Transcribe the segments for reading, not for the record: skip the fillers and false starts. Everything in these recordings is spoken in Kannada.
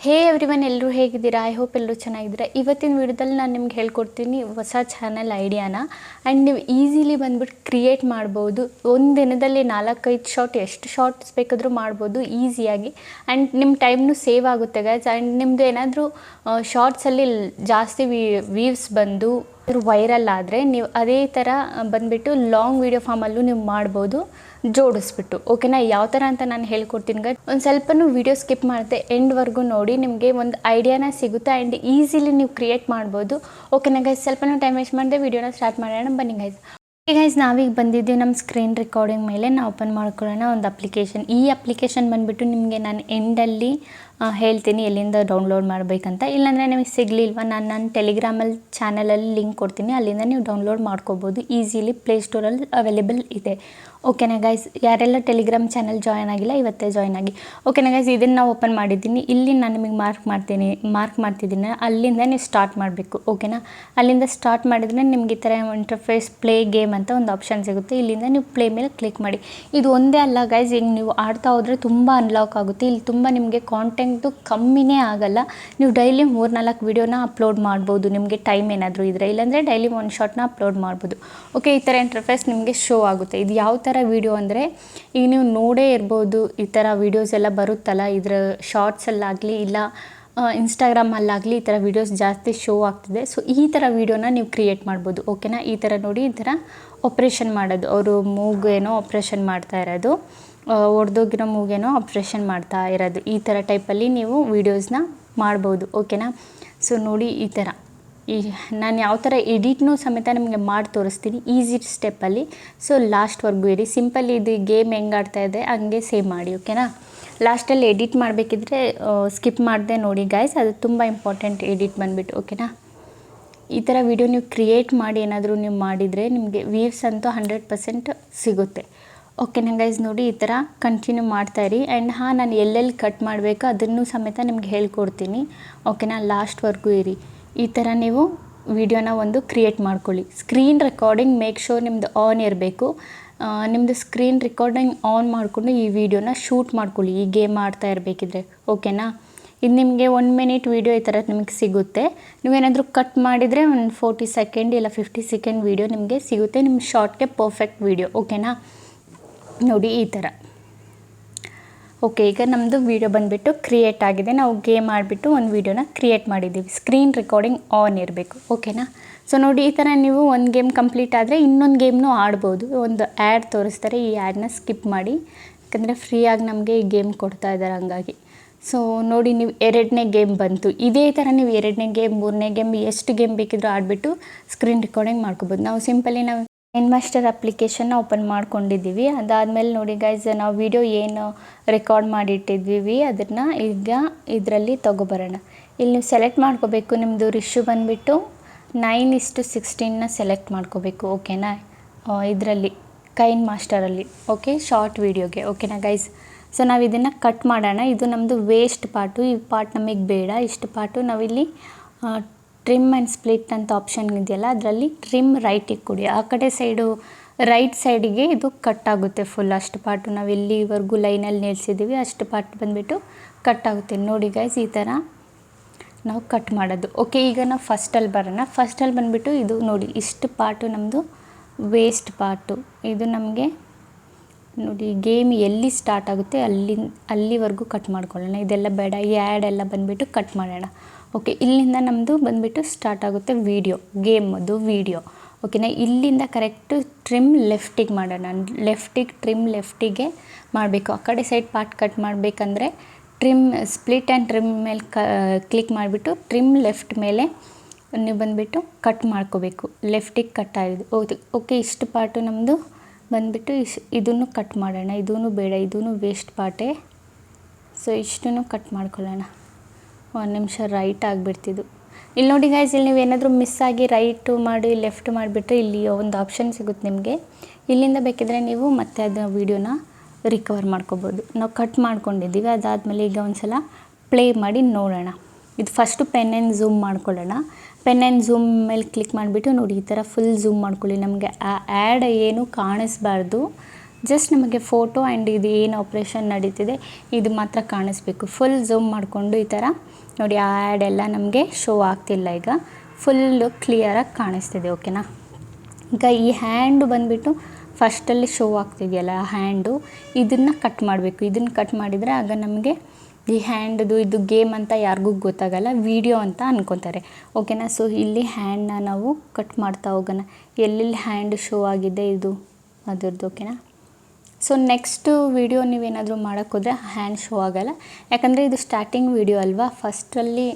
ಹೇ ಎವ್ರಿವನ್, ಎಲ್ಲರೂ ಹೇಗಿದ್ದೀರಾ? ಐ ಹೋಪ್ ಎಲ್ಲರೂ ಚೆನ್ನಾಗಿದ್ದೀರಾ. ಇವತ್ತಿನ ವಿಡಿಯೋದಲ್ಲಿ ನಾನು ನಿಮ್ಗೆ ಹೇಳ್ಕೊಡ್ತೀನಿ ಹೊಸ ಚಾನಲ್ ಐಡಿಯಾನ. ಆ್ಯಂಡ್ ನೀವು ಈಸಿಲಿ ಬಂದುಬಿಟ್ಟು ಕ್ರಿಯೇಟ್ ಮಾಡ್ಬೋದು. ಒಂದು ದಿನದಲ್ಲಿ 4-5 ಶಾರ್ಟ್, ಎಷ್ಟು ಶಾರ್ಟ್ಸ್ ಬೇಕಾದರೂ ಮಾಡ್ಬೋದು ಈಸಿಯಾಗಿ. ಆ್ಯಂಡ್ ನಿಮ್ಮ ಟೈಮ್ನು ಸೇವ್ ಆಗುತ್ತೆ ಗೈಸ್. ಆ್ಯಂಡ್ ನಿಮ್ಮದು ಏನಾದರೂ ಶಾರ್ಟ್ಸಲ್ಲಿ ಜಾಸ್ತಿ ವ್ಯೂಸ್ ಬಂದು ವೈರಲ್ ಆದರೆ ನೀವು ಅದೇ ಥರ ಬಂದುಬಿಟ್ಟು ಲಾಂಗ್ ವೀಡಿಯೋ ಫಾರ್ಮಲ್ಲೂ ನೀವು ಮಾಡ್ಬೋದು ಜೋಡಿಸ್ಬಿಟ್ಟು. ಓಕೆನಾ? ಯಾವ ಥರ ಅಂತ ನಾನು ಹೇಳ್ಕೊಡ್ತೀನಿ ಗೈಸ್. ಒಂದು ಸ್ವಲ್ಪನೂ ವೀಡಿಯೋ ಸ್ಕಿಪ್ ಮಾಡಿದೆ ಎಂಡ್ವರೆಗೂ ನೋಡಿ, ನಿಮಗೆ ಒಂದು ಐಡಿಯಾನ ಸಿಗುತ್ತೆ ಆ್ಯಂಡ್ ಈಸಿಲಿ ನೀವು ಕ್ರಿಯೇಟ್ ಮಾಡ್ಬೋದು. ಓಕೆನಾ ಗೈಸ್? ಸ್ವಲ್ಪನೂ ಟೈಮ್ ವೇಸ್ಟ್ ಮಾಡಿದೆ, ವೀಡಿಯೋನ ಸ್ಟಾರ್ಟ್ ಮಾಡೋಣ ಬನ್ನಿ ಗೈಸ್. ಗೈಸ್, ನಾವೀಗ ಬಂದಿದ್ದೀವಿ ನಮ್ಮ ಸ್ಕ್ರೀನ್ ರೆಕಾರ್ಡಿಂಗ್ ಮೇಲೆ. ನಾವು ಓಪನ್ ಮಾಡ್ಕೊಳ್ಳೋಣ ಒಂದು ಅಪ್ಲಿಕೇಶನ್. ಈ ಅಪ್ಲಿಕೇಶನ್ ಬಂದುಬಿಟ್ಟು ನಿಮಗೆ ನಾನು ಎಂಡಲ್ಲಿ ಹೇಳ್ತೀನಿ ಎಲ್ಲಿಂದ ಡೌನ್ಲೋಡ್ ಮಾಡಬೇಕಂತ. ಇಲ್ಲಾಂದರೆ ನಿಮಗೆ ಸಿಗಲಿಲ್ವ, ನನ್ನ ಟೆಲಿಗ್ರಾಮಲ್ಲಿ ಚಾನಲಲ್ಲಿ ಲಿಂಕ್ ಕೊಡ್ತೀನಿ, ಅಲ್ಲಿಂದ ನೀವು ಡೌನ್ಲೋಡ್ ಮಾಡ್ಕೋಬೋದು ಈಸಿಲಿ. ಪ್ಲೇಸ್ಟೋರಲ್ಲಿ ಅವೈಲೇಬಲ್ ಇದೆ. ಓಕೆನಾ ಗೈಸ್? ಯಾರೆಲ್ಲ ಟೆಲಿಗ್ರಾಮ್ ಚಾನಲ್ ಜಾಯ್ನ್ ಆಗಿಲ್ಲ ಇವತ್ತೇ ಜಾಯ್ನ್ ಆಗಿ. ಓಕೆನಾ ಗೈಸ್? ಇದನ್ನು ನಾವು ಓಪನ್ ಮಾಡಿದ್ದೀನಿ. ಇಲ್ಲಿ ನಾನು ನಿಮಗೆ ಮಾರ್ಕ್ ಮಾಡ್ತಿದ್ದೀನಿ. ಅಲ್ಲಿಂದ ನೀವು ಸ್ಟಾರ್ಟ್ ಮಾಡಬೇಕು. ಓಕೆನಾ? ಅಲ್ಲಿಂದ ಸ್ಟಾರ್ಟ್ ಮಾಡಿದರೆ ನಿಮ್ಗೆ ಈ ಥರ ಇಂಟರ್ಫೇಸ್ ಪ್ಲೇ ಗೇಮ್ ಅಂತ ಒಂದು ಆಪ್ಷನ್ ಸಿಗುತ್ತೆ. ಇಲ್ಲಿಂದ ನೀವು ಪ್ಲೇ ಮೇಲೆ ಕ್ಲಿಕ್ ಮಾಡಿ. ಇದು ಒಂದೇ ಅಲ್ಲ ಗೈಸ್, ಈಗ ನೀವು ಆಡ್ತಾ ಹೋದರೆ ತುಂಬ ಅನ್ಲಾಕ್ ಆಗುತ್ತೆ. ಇಲ್ಲಿ ತುಂಬ ನಿಮಗೆ ಕಾಂಟೆಂಟ್ದು ಕಮ್ಮಿನೇ ಆಗಲ್ಲ. ನೀವು ಡೈಲಿ 3-4 ವೀಡಿಯೋನ ಅಪ್ಲೋಡ್ ಮಾಡ್ಬೋದು, ನಿಮಗೆ ಟೈಮ್ ಏನಾದರೂ ಇದ್ದರೆ. ಇಲ್ಲಾಂದರೆ ಡೈಲಿ ಒಂದು ಶಾರ್ಟ್ನ ಅಪ್ಲೋಡ್ ಮಾಡ್ಬೋದು. ಓಕೆ, ಈ ಥರ ಇಂಟರ್ಫೇಸ್ ನಿಮಗೆ ಶೋ ಆಗುತ್ತೆ. ಇದು ಯಾವ ಥರ ವೀಡಿಯೋ ಅಂದರೆ, ಈಗ ನೀವು ನೋಡೇ ಇರ್ಬೋದು, ಈ ಥರ ವೀಡಿಯೋಸ್ ಎಲ್ಲ ಬರುತ್ತಲ್ಲ, ಇದರ ಶಾರ್ಟ್ಸಲ್ಲಾಗಲಿ ಇಲ್ಲ ಇನ್ಸ್ಟಾಗ್ರಾಮಲ್ಲಾಗಲಿ ಈ ಥರ ವೀಡಿಯೋಸ್ ಜಾಸ್ತಿ ಶೋ ಆಗ್ತಿದೆ. ಸೊ ಈ ಥರ ವೀಡಿಯೋನ ನೀವು ಕ್ರಿಯೇಟ್ ಮಾಡ್ಬೋದು. ಓಕೆನಾ? ಈ ಥರ ನೋಡಿ, ಈ ಥರ ಆಪ್ರೇಷನ್ ಮಾಡೋದು, ಅವರು ಮೂಗೇನೋ ಆಪ್ರೇಷನ್ ಮಾಡ್ತಾ ಇರೋದು, ಒಡೆದೋಗಿರೋ ಮೂಗೇನೋ ಆಪ್ರೇಷನ್ ಮಾಡ್ತಾ ಇರೋದು, ಈ ಥರ ಟೈಪಲ್ಲಿ ನೀವು ವೀಡಿಯೋಸ್ನ ಮಾಡ್ಬೋದು. ಓಕೆನಾ? ಸೊ ನೋಡಿ, ಈ ಥರ ನಾನು ಯಾವ ಥರ ಎಡಿಟ್ನೂ ಸಮೇತ ನಿಮಗೆ ಮಾಡಿ ತೋರಿಸ್ತೀನಿ ಈಸಿ ಸ್ಟೆಪ್ಪಲ್ಲಿ. ಸೊ ಲಾಸ್ಟ್ವರೆಗೂ ಇರಿ. ಸಿಂಪಲ್ ಇದು ಗೇಮ್ ಹೆಂಗೆ ಆಡ್ತಾ ಇದೆ ಹಂಗೆ ಸೇವ್ ಮಾಡಿ. ಓಕೆನಾ? ಲಾಸ್ಟಲ್ಲಿ ಎಡಿಟ್ ಮಾಡಬೇಕಿದ್ರೆ ಸ್ಕಿಪ್ ಮಾಡಿದೆ ನೋಡಿ ಗೈಸ್, ಅದು ತುಂಬ ಇಂಪಾರ್ಟೆಂಟ್ ಎಡಿಟ್ ಬಂದುಬಿಟ್ಟು. ಓಕೆನಾ? ಈ ಥರ ವೀಡಿಯೋ ನೀವು ಕ್ರಿಯೇಟ್ ಮಾಡಿ ಏನಾದರೂ ನೀವು ಮಾಡಿದರೆ ನಿಮಗೆ ವ್ಯೂಸ್ ಅಂತೂ 100% ಸಿಗುತ್ತೆ. ಓಕೆನಾ ಗೈಸ್? ನೋಡಿ, ಈ ಥರ ಕಂಟಿನ್ಯೂ ಮಾಡ್ತಾಯಿರಿ. ಆ್ಯಂಡ್ ನಾನು ಎಲ್ಲೆಲ್ಲಿ ಕಟ್ ಮಾಡಬೇಕು ಅದನ್ನು ಸಮೇತ ನಿಮ್ಗೆ ಹೇಳ್ಕೊಡ್ತೀನಿ. ಓಕೆನಾ? ಲಾಸ್ಟ್ವರೆಗೂ ಇರಿ. ಈ ಥರ ನೀವು ವಿಡಿಯೋನ ಒಂದು ಕ್ರಿಯೇಟ್ ಮಾಡ್ಕೊಳ್ಳಿ. ಸ್ಕ್ರೀನ್ ರೆಕಾರ್ಡಿಂಗ್ ಮೇಕ್ ಶೋರ್ ನಿಮ್ಮದು ಆನ್ ಇರಬೇಕು. ನಿಮ್ಮದು ಸ್ಕ್ರೀನ್ ರೆಕಾರ್ಡಿಂಗ್ ಆನ್ ಮಾಡಿಕೊಂಡು ಈ ವಿಡಿಯೋನ ಶೂಟ್ ಮಾಡ್ಕೊಳ್ಳಿ, ಈ ಗೇಮ್ ಆಡ್ತಾ ಇರಬೇಕಿದ್ರೆ. ಓಕೆನಾ? ಇದು ನಿಮಗೆ 1 ಮಿನಿಟ್ ವೀಡಿಯೋ ಈ ಥರ ನಿಮಗೆ ಸಿಗುತ್ತೆ. ನೀವೇನಾದರೂ ಕಟ್ ಮಾಡಿದರೆ ಒಂದು 40 ಸೆಕೆಂಡ್ ಇಲ್ಲ 50 ಸೆಕೆಂಡ್ ವೀಡಿಯೋ ನಿಮಗೆ ಸಿಗುತ್ತೆ, ನಿಮ್ಮ ಶಾರ್ಟ್ಗೆ ಪರ್ಫೆಕ್ಟ್ ವೀಡಿಯೋ. ಓಕೆನಾ? ನೋಡಿ, ಈ ಥರ. ಓಕೆ, ಈಗ ನಮ್ಮದು ವೀಡಿಯೋ ಬಂದುಬಿಟ್ಟು ಕ್ರಿಯೇಟ್ ಆಗಿದೆ. ನಾವು ಗೇಮ್ ಮಾಡಿಬಿಟ್ಟು ಒಂದು ವೀಡಿಯೋನ ಕ್ರಿಯೇಟ್ ಮಾಡಿದ್ದೀವಿ. ಸ್ಕ್ರೀನ್ ರೆಕಾರ್ಡಿಂಗ್ ಆನ್ ಇರಬೇಕು. ಓಕೆನಾ? ಸೊ ನೋಡಿ, ಈ ಥರ ನೀವು ಒಂದು ಗೇಮ್ ಕಂಪ್ಲೀಟ್ ಆದರೆ ಇನ್ನೊಂದು ಗೇಮ್ನೂ ಆಡ್ಬೋದು. ಒಂದು ಆ್ಯಡ್ ತೋರಿಸ್ತಾರೆ, ಈ ಆ್ಯಡ್ನ ಸ್ಕಿಪ್ ಮಾಡಿ, ಯಾಕಂದರೆ ಫ್ರೀಯಾಗಿ ನಮಗೆ ಈ ಗೇಮ್ ಕೊಡ್ತಾ ಇದ್ದಾರೆ ಹಂಗಾಗಿ. ಸೊ ನೋಡಿ, ನೀವು 2ನೇ ಗೇಮ್ ಬಂತು. ಇದೇ ಥರ ನೀವು 2ನೇ ಗೇಮ್ 3ನೇ ಗೇಮ್ ಎಷ್ಟು ಗೇಮ್ ಬೇಕಿದ್ರೂ ಆಡಿಬಿಟ್ಟು ಸ್ಕ್ರೀನ್ ರೆಕಾರ್ಡಿಂಗ್ ಮಾಡ್ಕೋಬೋದು. ನಾವು ಸಿಂಪಲಿ ನಾವು KineMaster ಅಪ್ಲಿಕೇಶನ್ನ ಓಪನ್ ಮಾಡ್ಕೊಂಡಿದ್ದೀವಿ. ಅದಾದಮೇಲೆ ನೋಡಿ ಗೈಸ್, ನಾವು ವಿಡಿಯೋ ಏನು ರೆಕಾರ್ಡ್ ಮಾಡಿಟ್ಟಿದ್ವಿ ಅದನ್ನು ಈಗ ಇದರಲ್ಲಿ ತೊಗೊಬರೋಣ. ಇಲ್ಲಿ ನೀವು ಸೆಲೆಕ್ಟ್ ಮಾಡ್ಕೋಬೇಕು. ನಿಮ್ಮದು ರಿಶ್ಯೂ ಬಂದುಬಿಟ್ಟು 9:16ನ ಸೆಲೆಕ್ಟ್ ಮಾಡ್ಕೋಬೇಕು. ಓಕೆನಾ? ಇದರಲ್ಲಿ KineMasterರಲ್ಲಿ. Okay, short ವೀಡಿಯೋಗೆ. ಓಕೆನಾ ಗೈಸ್? ಸೊ ನಾವು ಇದನ್ನು ಕಟ್ ಮಾಡೋಣ. ಇದು ನಮ್ಮದು ವೇಸ್ಟ್ ಪಾರ್ಟು. ಈ ಪಾರ್ಟ್ ನಮಗೆ ಬೇಡ. ಇಷ್ಟು ಪಾರ್ಟು ನಾವಿಲ್ಲಿ ಟ್ರಿಮ್ ಆ್ಯಂಡ್ ಸ್ಪ್ಲಿಟ್ ಅಂತ ಆಪ್ಷನ್ ಇದೆಯಲ್ಲ, ಅದರಲ್ಲಿ ಟ್ರಿಮ್ ರೈಟಿಗೆ ಕೊಡಿ. ಆ ಕಡೆ ಸೈಡು ರೈಟ್ ಸೈಡಿಗೆ ಇದು ಕಟ್ ಆಗುತ್ತೆ ಫುಲ್. ಅಷ್ಟು ಪಾರ್ಟು ನಾವು ಎಲ್ಲಿವರೆಗೂ ಲೈನಲ್ಲಿ ನಿಲ್ಲಿಸಿದ್ದೀವಿ ಅಷ್ಟು ಪಾರ್ಟ್ ಬಂದುಬಿಟ್ಟು ಕಟ್ ಆಗುತ್ತೆ. ನೋಡಿ ಗೈಸ್, ಈ ಥರ ನಾವು ಕಟ್ ಮಾಡೋದು. ಓಕೆ, ಈಗ ನಾವು ಫಸ್ಟಲ್ಲಿ ಬರೋಣ. ಫಸ್ಟಲ್ಲಿ ಬಂದುಬಿಟ್ಟು ಇದು ನೋಡಿ, ಇಷ್ಟು ಪಾರ್ಟು ನಮ್ಮದು ವೇಸ್ಟ್ ಪಾರ್ಟು. ಇದು ನಮಗೆ ನೋಡಿ ಗೇಮ್ ಎಲ್ಲಿ ಸ್ಟಾರ್ಟ್ ಆಗುತ್ತೆ ಅಲ್ಲಿವರೆಗೂ ಕಟ್ ಮಾಡ್ಕೊಳ್ಳೋಣ. ಇದೆಲ್ಲ ಬೇಡ, ಈ ಆ್ಯಡ್ ಎಲ್ಲ ಬಂದುಬಿಟ್ಟು ಕಟ್ ಮಾಡೋಣ. ಓಕೆ, ಇಲ್ಲಿಂದ ನಮ್ಮದು ಬಂದುಬಿಟ್ಟು ಸ್ಟಾರ್ಟ್ ಆಗುತ್ತೆ ವೀಡಿಯೋ, ಗೇಮದು ವೀಡಿಯೋ. ಓಕೆನಾ? ಇಲ್ಲಿಂದ ಕರೆಕ್ಟು ಟ್ರಿಮ್ ಲೆಫ್ಟಿಗೆ ಮಾಡೋಣ. ಟ್ರಿಮ್ ಲೆಫ್ಟಿಗೆ ಮಾಡಬೇಕು. ಆ ಕಡೆ ಸೈಡ್ ಪಾರ್ಟ್ ಕಟ್ ಮಾಡಬೇಕಂದ್ರೆ ಟ್ರಿಮ್ ಸ್ಪ್ಲಿಟ್ ಆ್ಯಂಡ್ ಟ್ರಿಮ್ ಮೇಲೆ ಕ್ಲಿಕ್ ಮಾಡಿಬಿಟ್ಟು ಟ್ರಿಮ್ ಲೆಫ್ಟ್ ಮೇಲೆ ನೀವು ಬಂದುಬಿಟ್ಟು ಕಟ್ ಮಾಡ್ಕೋಬೇಕು. ಲೆಫ್ಟಿಗೆ ಕಟ್ ಆಗಿದೆ. ಓಕೆ, ಇಷ್ಟು ಪಾರ್ಟು ನಮ್ಮದು ಬಂದುಬಿಟ್ಟು ಇದನ್ನು ಕಟ್ ಮಾಡೋಣ. ಇದೂ ಬೇಡ, ಇದೂ ವೇಸ್ಟ್ ಪಾರ್ಟೇ. ಸೊ ಇಷ್ಟನ್ನು ಕಟ್ ಮಾಡ್ಕೊಳ್ಳೋಣ. 1 ನಿಮಿಷ ರೈಟ್ ಆಗಿಬಿಡ್ತಿದ್ದು. ಇಲ್ಲಿ ನೋಡಿ ಗೈಸ್, ಇಲ್ಲಿ ನೀವು ಏನಾದರೂ ಮಿಸ್ ಆಗಿ ರೈಟು ಮಾಡಿ ಲೆಫ್ಟ್ ಮಾಡಿಬಿಟ್ರೆ ಇಲ್ಲಿ ಒಂದು ಆಪ್ಷನ್ ಸಿಗುತ್ತೆ ನಿಮಗೆ. ಇಲ್ಲಿಂದ ಬೇಕಿದ್ರೆ ನೀವು ಮತ್ತೆ ಅದು ವೀಡಿಯೋನ ರಿಕವರ್ ಮಾಡ್ಕೋಬೋದು. ನಾವು ಕಟ್ ಮಾಡ್ಕೊಂಡಿದ್ದೀವಿ. ಅದಾದಮೇಲೆ ಈಗ ಒಂದು ಸಲ ಪ್ಲೇ ಮಾಡಿ ನೋಡೋಣ. ಇದು ಫಸ್ಟು ಪೆನ್ ಆ್ಯಂಡ್ ಝೂಮ್ ಮಾಡ್ಕೊಳ್ಳೋಣ. ಪೆನ್ ಆ್ಯಂಡ್ ಝೂಮ್ ಮೇಲೆ ಕ್ಲಿಕ್ ಮಾಡಿಬಿಟ್ಟು ನೋಡಿ, ಈ ಥರ ಫುಲ್ ಝೂಮ್ ಮಾಡ್ಕೊಳ್ಳಿ. ನಮಗೆ ಆ ಆ್ಯಡ್ ಏನು ಕಾಣಿಸ್ಬಾರ್ದು. ಜಸ್ಟ್ ನಮಗೆ ಫೋಟೋ ಆ್ಯಂಡ್ ಇದು ಏನು ಆಪ್ರೇಷನ್ ನಡೀತಿದೆ ಇದು ಮಾತ್ರ ಕಾಣಿಸ್ಬೇಕು. ಫುಲ್ ಝೂಮ್ ಮಾಡಿಕೊಂಡು ಈ ಥರ ನೋಡಿ ಆ್ಯಡ್ ಎಲ್ಲ ನಮಗೆ ಶೋ ಆಗ್ತಿಲ್ಲ, ಈಗ ಫುಲ್ಲು ಕ್ಲಿಯರಾಗಿ ಕಾಣಿಸ್ತಿದೆ. ಓಕೆನಾ. ಈಗ ಈ ಹ್ಯಾಂಡು ಬಂದುಬಿಟ್ಟು ಫಸ್ಟಲ್ಲಿ ಶೋ ಆಗ್ತಿದೆಯಲ್ಲ ಹ್ಯಾಂಡು, ಇದನ್ನು ಕಟ್ ಮಾಡಬೇಕು. ಇದನ್ನು ಕಟ್ ಮಾಡಿದರೆ ಆಗ ನಮಗೆ ಈ ಹ್ಯಾಂಡ್ದು ಇದು ಗೇಮ್ ಅಂತ ಯಾರಿಗೂ ಗೊತ್ತಾಗಲ್ಲ, ವಿಡಿಯೋ ಅಂತ ಅಂದ್ಕೊತಾರೆ. ಓಕೆನಾ. ಸೊ ಇಲ್ಲಿ ಹ್ಯಾಂಡನ್ನ ನಾವು ಕಟ್ ಮಾಡ್ತಾ ಹೋಗೋಣ, ಎಲ್ಲೆಲ್ಲಿ ಹ್ಯಾಂಡ್ ಶೋ ಆಗಿದೆ ಇದು ಅದರದ್ದು. ಓಕೆನಾ. ಸೊ ನೆಕ್ಸ್ಟು ವಿಡಿಯೋ ನೀವೇನಾದರೂ ಮಾಡೋಕ್ಕೋದ್ರೆ ಹ್ಯಾಂಡ್ ಶೋ ಆಗೋಲ್ಲ, ಯಾಕಂದರೆ ಇದು ಸ್ಟಾರ್ಟಿಂಗ್ ವಿಡಿಯೋ ಅಲ್ವಾ, ಫಸ್ಟಲ್ಲಿ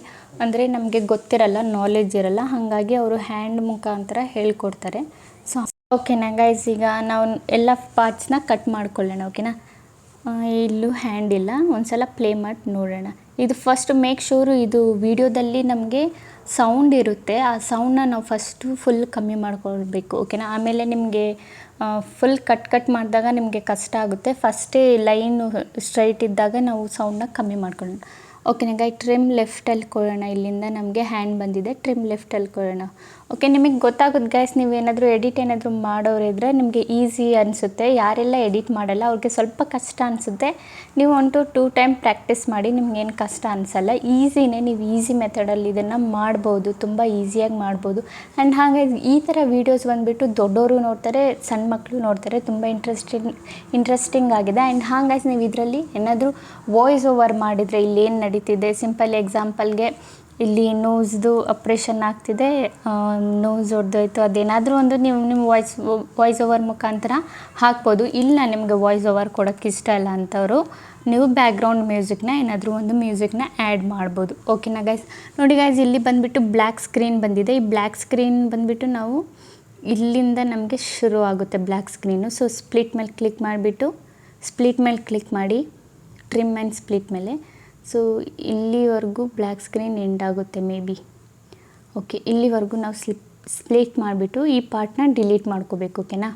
ಅಂದರೆ ನಮಗೆ ಗೊತ್ತಿರಲ್ಲ, ನಾಲೆಡ್ಜ್ ಇರಲ್ಲ, ಹಾಗಾಗಿ ಅವರು ಹ್ಯಾಂಡ್ ಮುಖಾಂತರ ಹೇಳ್ಕೊಡ್ತಾರೆ. ಸೊ ಓಕೆನಾ ಗೈಸ್, ಈಗ ನಾವು ಎಲ್ಲ ಪಾರ್ಟ್ಸ್ನ ಕಟ್ ಮಾಡ್ಕೊಳ್ಳೋಣ. ಓಕೆನಾ. ಇಲ್ಲೂ ಹ್ಯಾಂಡ್ ಇಲ್ಲ, ಒಂದು ಸಲ ಪ್ಲೇ ಮಾಡಿ ನೋಡೋಣ. ಇದು ಫಸ್ಟ್ ಮೇಕ್ ಶೂರು ಇದು ವಿಡಿಯೋದಲ್ಲಿ ನಮಗೆ ಸೌಂಡ್ ಇರುತ್ತೆ, ಆ ಸೌಂಡನ್ನ ನಾವು ಫಸ್ಟು ಫುಲ್ ಕಮ್ಮಿ ಮಾಡ್ಕೊಳ್ಬೇಕು. ಓಕೆನಾ. ಆಮೇಲೆ ನಿಮಗೆ ಫುಲ್ ಕಟ್ ಮಾಡಿದಾಗ ನಿಮಗೆ ಕಷ್ಟ ಆಗುತ್ತೆ. ಫಸ್ಟೇ ಲೈನು ಸ್ಟ್ರೈಟ್ ಇದ್ದಾಗ ನಾವು ಸೌಂಡನ್ನ ಕಮ್ಮಿ ಮಾಡ್ಕೊಳ್ಳೋಣ. ಓಕೆನಾ ಗೈ, ಟ್ರಿಮ್ ಲೆಫ್ಟಲ್ಲಿ ಕೊಡೋಣ. ಇಲ್ಲಿಂದ ನಮಗೆ ಹ್ಯಾಂಡ್ ಬಂದಿದೆ, ಟ್ರಿಮ್ ಲೆಫ್ಟಲ್ಲಿ ಕೊಡೋಣ. ಓಕೆ, ನಿಮಗೆ ಗೊತ್ತಾಗುತ್ತೆ ಗೈಸ್, ನೀವೇನಾದರೂ ಎಡಿಟ್ ಏನಾದರೂ ಮಾಡೋರಿದ್ರೆ ನಿಮಗೆ ಈಸಿ ಅನಿಸುತ್ತೆ. ಯಾರೆಲ್ಲ ಎಡಿಟ್ ಮಾಡಲ್ಲ ಅವ್ರಿಗೆ ಸ್ವಲ್ಪ ಕಷ್ಟ ಅನಿಸುತ್ತೆ. ನೀವು 1 to 2 ಟೈಮ್ ಪ್ರಾಕ್ಟೀಸ್ ಮಾಡಿ, ನಿಮ್ಗೇನು ಕಷ್ಟ ಅನಿಸಲ್ಲ. ಈಸಿನೇ, ನೀವು ಈಸಿ ಮೆಥಡಲ್ಲಿ ಇದನ್ನು ಮಾಡ್ಬೋದು, ತುಂಬ ಈಸಿಯಾಗಿ ಮಾಡ್ಬೋದು. ಆ್ಯಂಡ್ ಹಾಗಾಗಿ ಈ ಥರ ವೀಡಿಯೋಸ್ ಬಂದುಬಿಟ್ಟು ದೊಡ್ಡವರು ನೋಡ್ತಾರೆ, ಸಣ್ಣ ಮಕ್ಕಳು ನೋಡ್ತಾರೆ, ತುಂಬ ಇಂಟ್ರೆಸ್ಟಿಂಗ್ ಆಗಿದೆ. ಆ್ಯಂಡ್ ಹಾಗಾಗಿ ನೀವು ಇದರಲ್ಲಿ ಏನಾದರೂ ವಾಯ್ಸ್ ಓವರ್ ಮಾಡಿದರೆ ಇಲ್ಲೇನು ನಡೀತಿದೆ, ಸಿಂಪಲ್ ಎಕ್ಸಾಂಪಲ್ಗೆ ಇಲ್ಲಿ ನೋಸ್ದು ಆಪ್ರೇಷನ್ ಆಗ್ತಿದೆ, ನೋಸ್ ಹೊಡೆದೋಯ್ತು, ಅದೇನಾದರೂ ಒಂದು ನೀವು ನಿಮ್ಮ ವಾಯ್ಸ್ ಓವರ್ ಮುಖಾಂತರ ಹಾಕ್ಬೋದು. ಇಲ್ಲ ನಿಮಗೆ ವಾಯ್ಸ್ ಓವರ್ ಕೊಡೋಕ್ಕೆ ಇಷ್ಟ ಇಲ್ಲ ಅಂಥವ್ರು ನೀವು ಬ್ಯಾಕ್ಗ್ರೌಂಡ್ ಮ್ಯೂಸಿಕ್ನ ಏನಾದರೂ ಒಂದು ಮ್ಯೂಸಿಕ್ನ ಆ್ಯಡ್ ಮಾಡ್ಬೋದು. ಓಕೆನಾ ಗೈಸ್. ನೋಡಿ ಗೈಸ್, ಇಲ್ಲಿ ಬಂದುಬಿಟ್ಟು ಬ್ಲ್ಯಾಕ್ ಸ್ಕ್ರೀನ್ ಬಂದಿದೆ. ಈ ಬ್ಲ್ಯಾಕ್ ಸ್ಕ್ರೀನ್ ಬಂದುಬಿಟ್ಟು ನಾವು ಇಲ್ಲಿಂದ ನಮಗೆ ಶುರು ಆಗುತ್ತೆ ಬ್ಲ್ಯಾಕ್ ಸ್ಕ್ರೀನು. ಸೊ ಸ್ಪ್ಲಿಟ್ ಮೇಲೆ ಕ್ಲಿಕ್ ಮಾಡಿಬಿಟ್ಟು ಸ್ಪ್ಲಿಟ್ ಮೇಲೆ ಕ್ಲಿಕ್ ಮಾಡಿ, ಟ್ರಿಮ್ ಆ್ಯಂಡ್ ಸ್ಪ್ಲಿಟ್ ಮೇಲೆ. ಸೊ ಇಲ್ಲಿವರೆಗೂ ಬ್ಲ್ಯಾಕ್ ಸ್ಕ್ರೀನ್ ಎಂಡ್ ಆಗುತ್ತೆ ಮೇ ಬಿ. ಓಕೆ, ಇಲ್ಲಿವರೆಗೂ ನಾವು ಸ್ಪ್ಲಿಟ್ ಮಾಡಿಬಿಟ್ಟು ಈ ಪಾರ್ಟ್ನ ಡಿಲೀಟ್ ಮಾಡ್ಕೋಬೇಕು. ಓಕೆನಾ.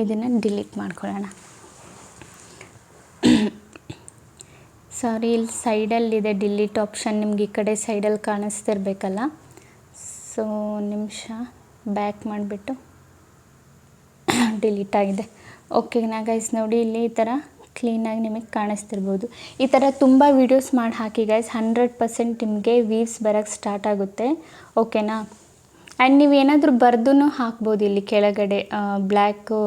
ಇದನ್ನು ಡಿಲೀಟ್ ಮಾಡ್ಕೊಳ್ಳೋಣ. ಸಾರಿ, ಇಲ್ಲಿ ಸೈಡಲ್ಲಿದೆ ಡಿಲೀಟ್ ಆಪ್ಷನ್, ನಿಮ್ಗೆ ಈ ಕಡೆ ಸೈಡಲ್ಲಿ ಕಾಣಿಸ್ತಿರ್ಬೇಕಲ್ಲ. ಸೊ ನಿಮಿಷ ಬ್ಯಾಕ್ ಮಾಡಿಬಿಟ್ಟು ಡಿಲೀಟ್ ಆಗಿದೆ. ಓಕೆನಾ ಗೈಸ್, ನೋಡಿ ಇಲ್ಲಿ ಈ ಥರ ಕ್ಲೀನಾಗಿ ನಿಮಗೆ ಕಾಣಿಸ್ತಿರ್ಬೋದು. ಈ ಥರ ತುಂಬ ವೀಡಿಯೋಸ್ ಮಾಡಿ ಹಾಕಿ ಗೈಸ್, 100% ನಿಮಗೆ ವ್ಯೂಸ್ ಬರೋಕ್ಕೆ ಸ್ಟಾರ್ಟ್ ಆಗುತ್ತೆ. ಓಕೆನಾ. ಆ್ಯಂಡ್ ನೀವು ಏನಾದರೂ ಬರ್ದು ಹಾಕ್ಬೋದು. ಇಲ್ಲಿ ಕೆಳಗಡೆ ಬ್ಲ್ಯಾಕು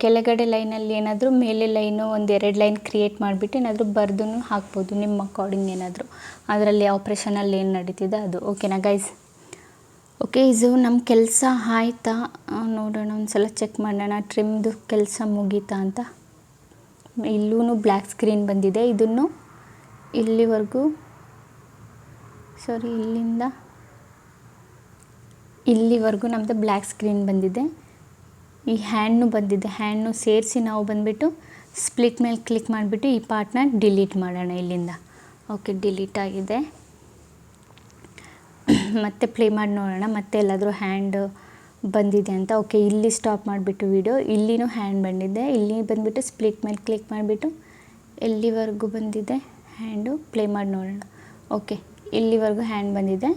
ಕೆಳಗಡೆ ಲೈನಲ್ಲಿ ಏನಾದರೂ, ಮೇಲೆ ಲೈನು 1-2 ಲೈನ್ ಕ್ರಿಯೇಟ್ ಮಾಡಿಬಿಟ್ಟು ಏನಾದರೂ ಬರ್ದು ಹಾಕ್ಬೋದು ನಿಮ್ಮ ಅಕಾರ್ಡಿಂಗ್, ಏನಾದರೂ ಅದರಲ್ಲಿ ಆಪ್ರೇಷನಲ್ಲಿ ಏನು ನಡೀತಿದೆ ಅದು. ಓಕೆನಾ ಗೈಸ್. ಓಕೆ, ಇದು ನಮ್ಮ ಕೆಲಸ ಆಯಿತಾ ನೋಡೋಣ, ಒಂದು ಸಲ ಚೆಕ್ ಮಾಡೋಣ ಟ್ರಿಮ್ದು ಕೆಲಸ ಮುಗೀತಾ ಅಂತ. ಇಲ್ಲೂ ಬ್ಲ್ಯಾಕ್ ಸ್ಕ್ರೀನ್ ಬಂದಿದೆ. ಇದನ್ನು ಇಲ್ಲಿವರೆಗೂ ಇಲ್ಲಿವರೆಗೂ ನಮ್ಮದು ಬ್ಲ್ಯಾಕ್ ಸ್ಕ್ರೀನ್ ಬಂದಿದೆ. ಈ ಹ್ಯಾಂಡ್ನು ಬಂದಿದೆ. ಹ್ಯಾಂಡ್ನು ಸೇರಿಸಿ ನಾವು ಬಂದುಬಿಟ್ಟು ಸ್ಪ್ಲಿಟ್ ಮೇಲೆ ಕ್ಲಿಕ್ ಮಾಡಿಬಿಟ್ಟು ಈ ಪಾರ್ಟ್ನ ಡಿಲೀಟ್ ಮಾಡೋಣ ಇಲ್ಲಿಂದ. ಓಕೆ, ಡಿಲೀಟ್ ಆಗಿದೆ. ಮತ್ತೆ ಪ್ಲೇ ಮಾಡಿ ನೋಡೋಣ ಮತ್ತೆ ಎಲ್ಲಾದರೂ ಹ್ಯಾಂಡ್ ಬಂದಿದೆ ಅಂತ. ಓಕೆ, ಇಲ್ಲಿ ಸ್ಟಾಪ್ ಮಾಡಿಬಿಟ್ಟು ವಿಡಿಯೋ, ಇಲ್ಲಿನೂ ಹ್ಯಾಂಡ್ ಬಂದಿದೆ. ಇಲ್ಲಿ ಬಂದುಬಿಟ್ಟು ಸ್ಪ್ಲಿಟ್ ಮೇಲೆ ಕ್ಲಿಕ್ ಮಾಡಿಬಿಟ್ಟು ಎಲ್ಲಿವರೆಗೂ ಬಂದಿದೆ ಹ್ಯಾಂಡು ಪ್ಲೇ ಮಾಡಿ ನೋಡೋಣ. ಓಕೆ, ಇಲ್ಲಿವರೆಗೂ ಹ್ಯಾಂಡ್ ಬಂದಿದೆ.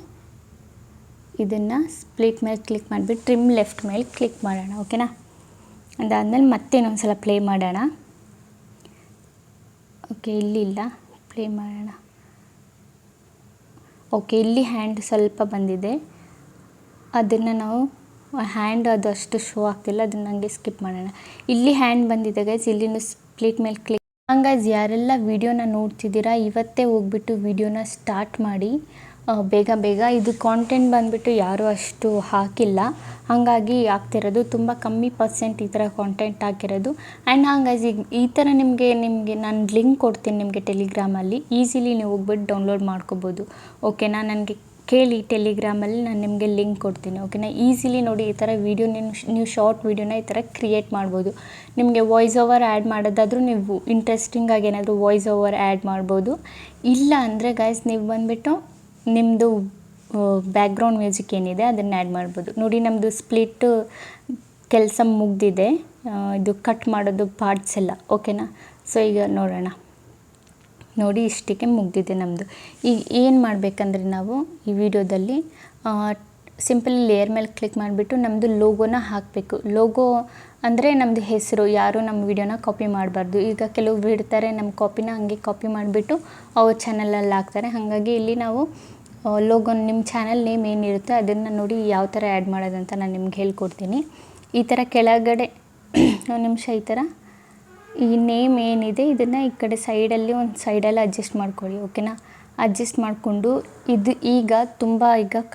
ಇದನ್ನು ಸ್ಪ್ಲಿಟ್ ಮೇಲೆ ಕ್ಲಿಕ್ ಮಾಡಿಬಿಟ್ಟು ಟ್ರಿಮ್ ಲೆಫ್ಟ್ ಮೇಲೆ ಕ್ಲಿಕ್ ಮಾಡೋಣ. ಓಕೆನಾ. ಅದಾದಮೇಲೆ ಮತ್ತೆ ಇನ್ನೊಂದು ಸಲ ಪ್ಲೇ ಮಾಡೋಣ. ಓಕೆ, ಇಲ್ಲಿಲ್ಲ, ಪ್ಲೇ ಮಾಡೋಣ. ಓಕೆ, ಇಲ್ಲಿ ಹ್ಯಾಂಡ್ ಸ್ವಲ್ಪ ಬಂದಿದೆ, ಅದನ್ನು ನಾವು ಹ್ಯಾಂಡ್ ಅದಷ್ಟು ಶೋ ಆಗ್ತಿಲ್ಲ, ಅದನ್ನು ನನಗೆ ಸ್ಕಿಪ್ ಮಾಡೋಣ. ಇಲ್ಲಿ ಹ್ಯಾಂಡ್ ಬಂದಿದೆ ಗೈಸ್, ಇಲ್ಲಿನೂ ಸ್ಪ್ಲಿಟ್ ಮೇಲೆ ಕ್ಲಿಕ್. ಹಂಗೈಸ್, ಯಾರೆಲ್ಲ ವೀಡಿಯೋನ ನೋಡ್ತಿದ್ದೀರಾ ಇವತ್ತೇ ಹೋಗ್ಬಿಟ್ಟು ವೀಡಿಯೋನ ಸ್ಟಾರ್ಟ್ ಮಾಡಿ ಬೇಗ. ಇದು ಕಾಂಟೆಂಟ್ ಬಂದುಬಿಟ್ಟು ಯಾರೂ ಅಷ್ಟು ಹಾಕಿಲ್ಲ, ಹಾಗಾಗಿ ಆಗ್ತಿರೋದು ತುಂಬ ಕಮ್ಮಿ ಪರ್ಸೆಂಟ್ ಈ ಥರ ಕಾಂಟೆಂಟ್ ಹಾಕಿರೋದು. ಆ್ಯಂಡ್ ಹಂಗೈಸ್, ಈಗ ಈ ಥರ ನಿಮಗೆ ನಾನು ಲಿಂಕ್ ಕೊಡ್ತೀನಿ ನಿಮಗೆ ಟೆಲಿಗ್ರಾಮಲ್ಲಿ, ಈಸಿಲಿ ನೀವು ಹೋಗ್ಬಿಟ್ಟು ಡೌನ್ಲೋಡ್ ಮಾಡ್ಕೋಬೋದು. ಓಕೆನಾ. ನನಗೆ ಕೇಳಿ ಟೆಲಿಗ್ರಾಮಲ್ಲಿ ನಾನು ನಿಮಗೆ ಲಿಂಕ್ ಕೊಡ್ತೀನಿ. ಓಕೆನಾ. ಈಸಿಲಿ ನೋಡಿ, ಈ ಥರ ವೀಡಿಯೋ ನೀವು ಶಾರ್ಟ್ ವೀಡಿಯೋನ ಈ ಥರ ಕ್ರಿಯೇಟ್ ಮಾಡ್ಬೋದು. ನಿಮಗೆ ವಾಯ್ಸ್ ಓವರ್ ಆ್ಯಡ್ ಮಾಡೋದಾದರೂ ನೀವು ಇಂಟ್ರೆಸ್ಟಿಂಗಾಗಿ ಏನಾದರೂ ವಾಯ್ಸ್ ಓವರ್ ಆ್ಯಡ್ ಮಾಡ್ಬೋದು. ಇಲ್ಲ ಅಂದರೆ ಗೈಸ್, ನೀವು ಬಂದುಬಿಟ್ಟು ನಿಮ್ಮದು ಬ್ಯಾಕ್ಗ್ರೌಂಡ್ ಮ್ಯೂಸಿಕ್ ಏನಿದೆ ಅದನ್ನು ಆ್ಯಡ್ ಮಾಡ್ಬೋದು. ನೋಡಿ, ನಮ್ಮದು ಸ್ಪ್ಲಿಟ್ ಕೆಲಸ ಮುಗ್ದಿದೆ, ಇದು ಕಟ್ ಮಾಡೋದು ಪಾರ್ಟ್ಸ್ ಎಲ್ಲ. ಓಕೆನಾ. ಸೊ ಈಗ ನೋಡೋಣ. ನೋಡಿ, ಇಷ್ಟಕ್ಕೆ ಮುಗ್ದಿದೆ ನಮ್ಮದು. ಈಗ ಏನು ಮಾಡಬೇಕಂದ್ರೆ ನಾವು ಈ ವಿಡಿಯೋದಲ್ಲಿ ಸಿಂಪಲ್ ಲೇಯರ್ ಮೇಲೆ ಕ್ಲಿಕ್ ಮಾಡಿಬಿಟ್ಟು ನಮ್ಮದು ಲೋಗೋನ ಹಾಕಬೇಕು. ಲೋಗೋ ಅಂದರೆ ನಮ್ಮದು ಹೆಸರು ಯಾರು ನಮ್ಮ ವಿಡಿಯೋನ ಕಾಪಿ ಮಾಡಬಾರ್ದು. ಈಗ ಕೆಲವ್ರು ಇಡ್ತಾರೆ ನಮ್ಮ ಕಾಪಿನ ಹಂಗೆ ಕಾಪಿ ಮಾಡಿಬಿಟ್ಟು ಅವ್ರ ಚಾನಲಲ್ಲಿ ಹಾಕ್ತಾರೆ. ಹಾಗಾಗಿ ಇಲ್ಲಿ ನಾವು ಲೋಗೋ ನಿಮ್ಮ ಚಾನಲ್ ನೇಮ್ ಏನಿರುತ್ತೆ ಅದನ್ನು ನೋಡಿ ಯಾವ ಥರ ಆ್ಯಡ್ ಮಾಡೋದಂತ ನಾನು ನಿಮ್ಗೆ ಹೇಳ್ಕೊಡ್ತೀನಿ. ಈ ಥರ ಕೆಳಗಡೆ ಒಂದು ನಿಮಿಷ ಈ ಥರ ಈ ನೇಮ್ ಏನಿದೆ ಇದನ್ನು ಈ ಕಡೆ ಸೈಡಲ್ಲಿ ಒಂದು ಸೈಡಲ್ಲಿ ಅಡ್ಜಸ್ಟ್ ಮಾಡ್ಕೊಳ್ಳಿ. ಓಕೆನಾ? ಅಡ್ಜಸ್ಟ್ ಮಾಡಿಕೊಂಡು ಇದು ಈಗ ತುಂಬ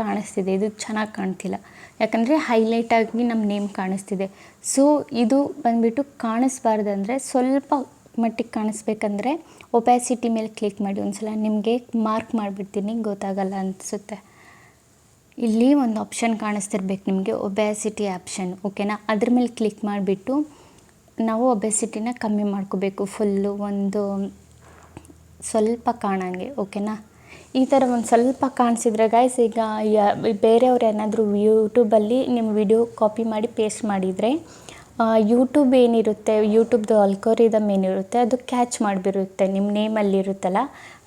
ಕಾಣಿಸ್ತಿದೆ, ಇದು ಚೆನ್ನಾಗಿ ಕಾಣ್ತಿಲ್ಲ ಯಾಕಂದರೆ ಹೈಲೈಟಾಗಿ ನಮ್ಮ ನೇಮ್ ಕಾಣಿಸ್ತಿದೆ. ಸೊ ಇದು ಬಂದುಬಿಟ್ಟು ಕಾಣಿಸ್ಬಾರ್ದಂದರೆ ಸ್ವಲ್ಪ ಮಟ್ಟಿಗೆ ಕಾಣಿಸ್ಬೇಕಂದ್ರೆ ಒಪ್ಯಾಸಿಟಿ ಮೇಲೆ ಕ್ಲಿಕ್ ಮಾಡಿ. ಒಂದು ಸಲ ನಿಮಗೆ ಮಾರ್ಕ್ ಮಾಡಿಬಿಡ್ತೀನಿ, ಗೊತ್ತಾಗಲ್ಲ ಅನಿಸುತ್ತೆ. ಇಲ್ಲಿ ಒಂದು ಆಪ್ಷನ್ ಕಾಣಿಸ್ತಿರ್ಬೇಕು ನಿಮಗೆ, ಒಬ್ಯಾಸಿಟಿ ಆಪ್ಷನ್. ಓಕೆನಾ? ಅದ್ರ ಮೇಲೆ ಕ್ಲಿಕ್ ಮಾಡಿಬಿಟ್ಟು ನಾವು ಒಬ್ಯಾಸಿಟಿನ ಕಮ್ಮಿ ಮಾಡ್ಕೋಬೇಕು. ಫುಲ್ಲು ಒಂದು ಸ್ವಲ್ಪ ಕಾಣಂಗೆ. ಓಕೆನಾ? ಈ ಥರ ಒಂದು ಸ್ವಲ್ಪ ಕಾಣಿಸಿದ್ರೆ ಗೈಸ್, ಈಗ ಬೇರೆಯವ್ರು ಏನಾದರೂ ಯೂಟ್ಯೂಬಲ್ಲಿ ನಿಮ್ಮ ವಿಡಿಯೋ ಕಾಪಿ ಮಾಡಿ ಪೇಸ್ಟ್ ಮಾಡಿದರೆ ಯೂಟ್ಯೂಬ್ ಏನಿರುತ್ತೆ, ಯೂಟ್ಯೂಬ್ದು ಅಲ್ಗೋರಿದಮ್ ಏನಿರುತ್ತೆ ಅದು ಕ್ಯಾಚ್ ಮಾಡಿಬಿರುತ್ತೆ. ನಿಮ್ಮ ನೇಮಲ್ಲಿರುತ್ತಲ್ಲ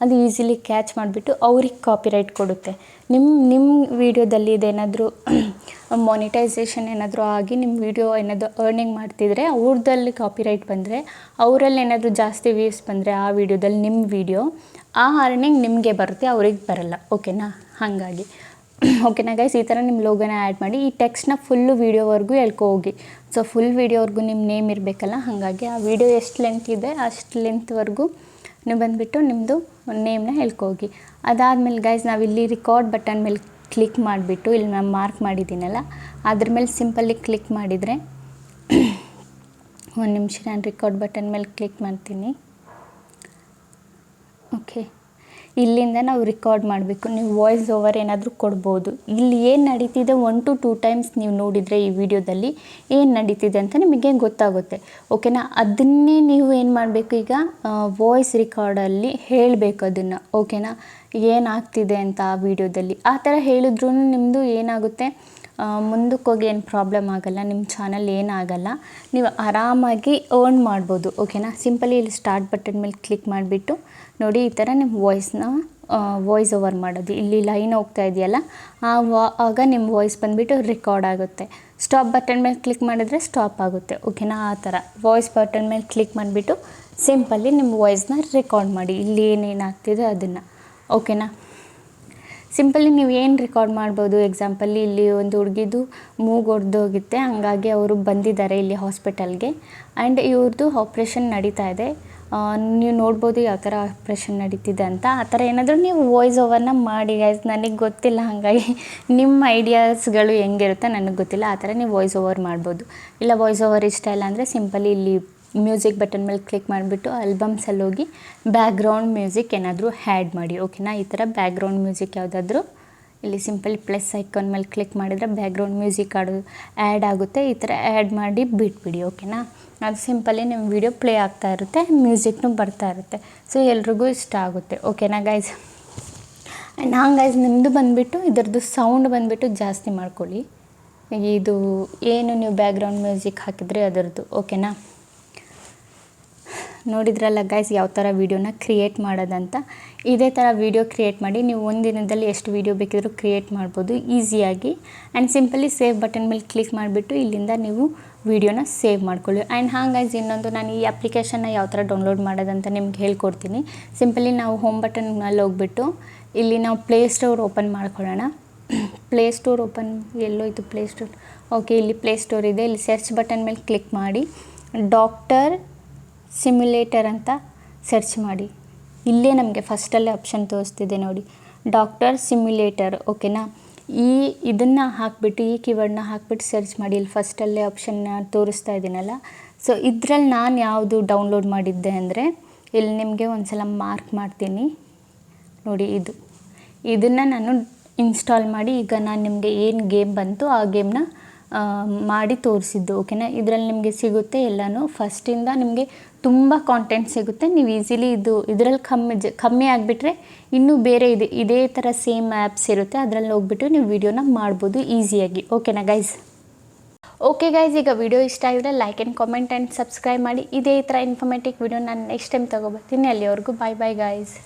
ಅದು ಈಸಿಲಿ ಕ್ಯಾಚ್ ಮಾಡಿಬಿಟ್ಟು ಅವ್ರಿಗೆ ಕಾಪಿರೈಟ್ ಕೊಡುತ್ತೆ. ನಿಮ್ಮ ವಿಡಿಯೋದಲ್ಲಿ ಇದೇನಾದರೂ ಮಾನಿಟೈಸೇಷನ್ ಏನಾದರೂ ಆಗಿ ನಿಮ್ಮ ವಿಡಿಯೋ ಏನಾದರೂ ಅರ್ನಿಂಗ್ ಮಾಡ್ತಿದ್ರೆ ಅವ್ರದ್ದಲ್ಲಿ ಕಾಪಿರೈಟ್ ಬಂದರೆ, ಅವರಲ್ಲಿ ಏನಾದರೂ ಜಾಸ್ತಿ ವ್ಯೂಸ್ ಬಂದರೆ ಆ ವಿಡಿಯೋದಲ್ಲಿ ನಿಮ್ಮ ವಿಡಿಯೋ ಆ ಅರ್ನಿಂಗ್ ನಿಮಗೆ ಬರುತ್ತೆ, ಅವ್ರಿಗೆ ಬರಲ್ಲ. ಓಕೆನಾ? ಹಾಗಾಗಿ ಓಕೆನಾ ಗೈಸ್, ಈ ಥರ ನಿಮ್ಮ ಲೋಗೋನ ಆ್ಯಡ್ ಮಾಡಿ ಈ ಟೆಕ್ಸ್ಟ್ನ ಫುಲ್ಲು ವೀಡಿಯೋವರೆಗೂ ಹೋಗಿ. ಸೊ ಫುಲ್ ವೀಡಿಯೋವರೆಗೂ ನಿಮ್ಮ ನೇಮ್ ಇರಬೇಕಲ್ಲ, ಹಾಗಾಗಿ ಆ ವಿಡಿಯೋ ಎಷ್ಟು ಲೆಂತ್ ಇದೆ ಅಷ್ಟು ಲೆಂತ್ವರೆಗೂ ನೀವು ಬಂದುಬಿಟ್ಟು ನಿಮ್ಮದು ನೇಮ್ನ ಹೋಗಿ. ಅದಾದಮೇಲೆ ಗೈಸ್ ನಾವಿಲ್ಲಿ ರಿಕಾರ್ಡ್ ಬಟನ್ ಮೇಲೆ ಕ್ಲಿಕ್ ಮಾಡಿಬಿಟ್ಟು ಇಲ್ಲಿ ನಾನು ಮಾರ್ಕ್ ಮಾಡಿದ್ದೀನಲ್ಲ ಅದ್ರ ಮೇಲೆ ಸಿಂಪಲ್ಲಿ ಕ್ಲಿಕ್ ಮಾಡಿದರೆ ಒಂದು ನಿಮಿಷ ನಾನು ರಿಕಾರ್ಡ್ ಬಟನ್ ಮೇಲೆ ಕ್ಲಿಕ್ ಮಾಡ್ತೀನಿ. ಓಕೆ, ಇಲ್ಲಿಂದ ನಾವು ರಿಕಾರ್ಡ್ ಮಾಡಬೇಕು. ನೀವು ವಾಯ್ಸ್ ಓವರ್ ಏನಾದರೂ ಕೊಡ್ಬೋದು. ಇಲ್ಲಿ ಏನು ನಡೀತಿದೆ 1 to 2 ಟೈಮ್ಸ್ ನೀವು ನೋಡಿದರೆ ಈ ವಿಡಿಯೋದಲ್ಲಿ ಏನು ನಡೀತಿದೆ ಅಂತ ನಿಮಗೆ ಗೊತ್ತಾಗುತ್ತೆ. ಓಕೆನಾ? ಅದನ್ನೇ ನೀವು ಏನು ಮಾಡಬೇಕು, ಈಗ ವಾಯ್ಸ್ ರಿಕಾರ್ಡಲ್ಲಿ ಹೇಳಬೇಕು ಅದನ್ನು. ಓಕೆನಾ? ಏನಾಗ್ತಿದೆ ಅಂತ ಆ ವಿಡಿಯೋದಲ್ಲಿ ಆ ಥರ ಹೇಳಿದ್ರೂ ನಿಮ್ಮದು ಏನಾಗುತ್ತೆ, ಮುಂದಕ್ಕೆ ಹೋಗಿ ಏನು ಪ್ರಾಬ್ಲಮ್ ಆಗೋಲ್ಲ, ನಿಮ್ಮ ಚಾನಲ್ ಏನಾಗಲ್ಲ, ನೀವು ಆರಾಮಾಗಿ ಅರ್ನ್ ಮಾಡ್ಬೋದು. ಓಕೆನಾ? ಸಿಂಪಲಿ ಇಲ್ಲಿ ಸ್ಟಾರ್ಟ್ ಬಟನ್ ಮೇಲೆ ಕ್ಲಿಕ್ ಮಾಡಿಬಿಟ್ಟು ನೋಡಿ ಈ ಥರ ನಿಮ್ಮ ವಾಯ್ಸ್ ಓವರ್ ಮಾಡೋದು. ಇಲ್ಲಿ ಲೈನ್ ಹೋಗ್ತಾ ಇದೆಯಲ್ಲ ಆಗ ನಿಮ್ಮ ವಾಯ್ಸ್ ಬಂದುಬಿಟ್ಟು ರೆಕಾರ್ಡ್ ಆಗುತ್ತೆ. ಸ್ಟಾಪ್ ಬಟನ್ ಮೇಲೆ ಕ್ಲಿಕ್ ಮಾಡಿದ್ರೆ ಸ್ಟಾಪ್ ಆಗುತ್ತೆ. ಓಕೆನಾ? ಆ ಥರ ವಾಯ್ಸ್ ಬಟನ್ ಮೇಲೆ ಕ್ಲಿಕ್ ಮಾಡಿಬಿಟ್ಟು ಸಿಂಪಲ್ಲಿ ನಿಮ್ಮ ವಾಯ್ಸ್ನ ರೆಕಾರ್ಡ್ ಮಾಡಿ, ಇಲ್ಲಿ ಏನೇನಾಗ್ತಿದೆ ಅದನ್ನು. ಓಕೆನಾ? ಸಿಂಪಲಿ ನೀವು ಏನು ರೆಕಾರ್ಡ್ ಮಾಡ್ಬೋದು. ಎಕ್ಸಾಂಪಲ್ಲಿ ಇಲ್ಲಿ ಒಂದು ಹುಡುಗಿದು ಮೂಗು ಒಡೆದೋಗುತ್ತೆ, ಹಂಗಾಗಿ ಅವರು ಬಂದಿದ್ದಾರೆ ಇಲ್ಲಿ ಹಾಸ್ಪಿಟಲ್ಗೆ ಆ್ಯಂಡ್ ಇವ್ರದ್ದು ಆಪ್ರೇಷನ್ ನಡೀತಾ ಇದೆ. ನೀವು ನೋಡ್ಬೋದು ಯಾವ ಥರ ಆಪ್ರೇಷನ್ ನಡೀತಿದೆ ಅಂತ. ಆ ಥರ ಏನಾದರೂ ನೀವು ವಾಯ್ಸ್ ಓವರ್ನ ಮಾಡಿ ಗೈಸ್. ನನಗೆ ಗೊತ್ತಿಲ್ಲ, ಹಾಗಾಗಿ ನಿಮ್ಮ ಐಡಿಯಾಸ್ಗಳು ಹೆಂಗಿರುತ್ತೆ ನನಗೆ ಗೊತ್ತಿಲ್ಲ. ಆ ಥರ ನೀವು ವಾಯ್ಸ್ ಓವರ್ ಮಾಡ್ಬೋದು. ಇಲ್ಲ ವಾಯ್ಸ್ ಓವರ್ ಇಷ್ಟ ಇಲ್ಲ ಅಂದರೆ ಸಿಂಪಲಿ ಇಲ್ಲಿ ಮ್ಯೂಸಿಕ್ ಬಟನ್ ಮೇಲೆ ಕ್ಲಿಕ್ ಮಾಡಿಬಿಟ್ಟು ಆಲ್ಬಮ್ಸಲ್ಲಿ ಹೋಗಿ ಬ್ಯಾಕ್ಗ್ರೌಂಡ್ ಮ್ಯೂಸಿಕ್ ಏನಾದರೂ ಆ್ಯಡ್ ಮಾಡಿ. ಓಕೆನಾ? ಈ ಥರ ಬ್ಯಾಕ್ಗ್ರೌಂಡ್ ಮ್ಯೂಸಿಕ್ ಯಾವುದಾದ್ರೂ ಇಲ್ಲಿ ಸಿಂಪಲಿ ಪ್ಲಸ್ ಐಕಾನ್ ಮೇಲೆ ಕ್ಲಿಕ್ ಮಾಡಿದರೆ ಬ್ಯಾಕ್ಗ್ರೌಂಡ್ ಮ್ಯೂಸಿಕ್ ಆ್ಯಡ್ ಆಗುತ್ತೆ. ಈ ಥರ ಆ್ಯಡ್ ಮಾಡಿ ಬಿಟ್ಬಿಡಿ. ಓಕೆನಾ? ಅದು ಸಿಂಪಲಿ ನಿಮ್ಮ ವಿಡಿಯೋ ಪ್ಲೇ ಆಗ್ತಾ ಇರುತ್ತೆ, ಮ್ಯೂಸಿಕ್ನೂ ಬರ್ತಾ ಇರುತ್ತೆ. ಸೊ ಎಲ್ರಿಗೂ ಇಷ್ಟ ಆಗುತ್ತೆ. ಓಕೆನಾ ಗೈಸ್? ಆ್ಯಂಡ್ ಗೈಸ್ ನಿಮ್ಮದು ಬಂದುಬಿಟ್ಟು ಇದರದ್ದು ಸೌಂಡ್ ಬಂದುಬಿಟ್ಟು ಜಾಸ್ತಿ ಮಾಡ್ಕೊಳ್ಳಿ. ಇದು ಏನು ನೀವು ಬ್ಯಾಕ್ಗ್ರೌಂಡ್ ಮ್ಯೂಸಿಕ್ ಹಾಕಿದರೆ ಅದರದ್ದು. ಓಕೆನಾ? ನೋಡಿದ್ರಲ್ಲ ಗೈಸ್ ಯಾವ ಥರ ವೀಡಿಯೋನ ಕ್ರಿಯೇಟ್ ಮಾಡೋದಂತ. ಇದೇ ಥರ ವೀಡಿಯೋ ಕ್ರಿಯೇಟ್ ಮಾಡಿ ನೀವು ಒಂದಿನದಲ್ಲಿ ಎಷ್ಟು ವೀಡಿಯೋ ಬೇಕಿದ್ರೂ ಕ್ರಿಯೇಟ್ ಮಾಡ್ಬೋದು ಈಸಿಯಾಗಿ. ಆ್ಯಂಡ್ ಸಿಂಪಲಿ ಸೇವ್ ಬಟನ್ ಮೇಲೆ ಕ್ಲಿಕ್ ಮಾಡಿಬಿಟ್ಟು ಇಲ್ಲಿಂದ ನೀವು ವೀಡಿಯೋನ ಸೇವ್ ಮಾಡ್ಕೊಳ್ಳಿ. ಆ್ಯಂಡ್ ಗೈಸ್ ಇನ್ನೊಂದು, ನಾನು ಈ ಅಪ್ಲಿಕೇಶನ್ನ ಯಾವ ಥರ ಡೌನ್ಲೋಡ್ ಮಾಡೋದಂತ ನಿಮ್ಗೆ ಹೇಳ್ಕೊಡ್ತೀನಿ. ಸಿಂಪಲಿ ನಾವು ಹೋಮ್ ಬಟನ್ ಮೇಲೆ ಹೋಗ್ಬಿಟ್ಟು ಇಲ್ಲಿ ನಾವು ಪ್ಲೇಸ್ಟೋರ್ ಓಪನ್ ಮಾಡ್ಕೊಳ್ಳೋಣ. ಪ್ಲೇಸ್ಟೋರ್ ಓಪನ್ ಎಲ್ಲೋಯ್ತು ಪ್ಲೇಸ್ಟೋರ್? ಓಕೆ, ಇಲ್ಲಿ ಪ್ಲೇಸ್ಟೋರ್ ಇದೆ. ಇಲ್ಲಿ ಸರ್ಚ್ ಬಟನ್ ಮೇಲೆ ಕ್ಲಿಕ್ ಮಾಡಿ ಡಾಕ್ಟರ್ ಸಿಮ್ಯುಲೇಟರ್ ಅಂತ ಸರ್ಚ್ ಮಾಡಿ. ಇಲ್ಲೇ ನಮಗೆ ಫಸ್ಟಲ್ಲೇ ಆಪ್ಷನ್ ತೋರಿಸ್ತಿದೆ ನೋಡಿ, ಡಾಕ್ಟರ್ ಸಿಮ್ಯುಲೇಟರ್. ಓಕೆನಾ? ಇದನ್ನು ಹಾಕಿಬಿಟ್ಟು ಈ ಕೀವರ್ಡ್ನ ಹಾಕ್ಬಿಟ್ಟು ಸರ್ಚ್ ಮಾಡಿ. ಇಲ್ಲಿ ಫಸ್ಟಲ್ಲೇ ಆಪ್ಷನ್ನ ತೋರಿಸ್ತಾ ಇದ್ದೀನಲ್ಲ, ಸೊ ಇದರಲ್ಲಿ ನಾನು ಯಾವುದು ಡೌನ್ಲೋಡ್ ಮಾಡಿದ್ದೆ ಅಂದರೆ ಇಲ್ಲಿ ನಿಮಗೆ ಒಂದು ಸಲ ಮಾರ್ಕ್ ಮಾಡ್ತೀನಿ ನೋಡಿ. ಇದನ್ನು ನಾನು ಇನ್ಸ್ಟಾಲ್ ಮಾಡಿ ಈಗ ನಾನು ನಿಮಗೆ ಏನು ಗೇಮ್ ಬಂತು ಆ ಗೇಮ್ನ ಮಾಡಿ ತೋರಿಸಿದ್ದು. ಓಕೆನಾ? ಇದರಲ್ಲಿ ನಿಮಗೆ ಸಿಗುತ್ತೆ ಎಲ್ಲನೂ. ಫಸ್ಟಿಂದ ನಿಮಗೆ ತುಂಬ ಕಾಂಟೆಂಟ್ ಸಿಗುತ್ತೆ. ನೀವು ಈಸಿಲಿ ಇದರಲ್ಲಿ ಕಮ್ಮಿ ಆಗಿಬಿಟ್ರೆ ಇನ್ನೂ ಬೇರೆ ಇದೇ ಥರ ಸೇಮ್ ಆ್ಯಪ್ಸ್ ಇರುತ್ತೆ, ಅದರಲ್ಲಿ ಹೋಗ್ಬಿಟ್ಟು ನೀವು ವಿಡಿಯೋನ ಮಾಡ್ಬೋದು ಈಸಿಯಾಗಿ. ಓಕೆನಾ ಗೈಸ್? ಓಕೆ ಗೈಸ್, ಈಗ ವಿಡಿಯೋ ಇಷ್ಟ ಆಗಿದ್ರೆ like and comment and subscribe ಮಾಡಿ. ಇದೇ ಥರ ಇನ್ಫಾರ್ಮೇಟಿವ್ ವಿಡಿಯೋ ನಾನು ನೆಕ್ಸ್ಟ್ ಟೈಮ್ ತೊಗೊಬರ್ತೀನಿ. ಅಲ್ಲಿವರೆಗೂ ಬಾಯ್ ಬಾಯ್ ಗೈಸ್.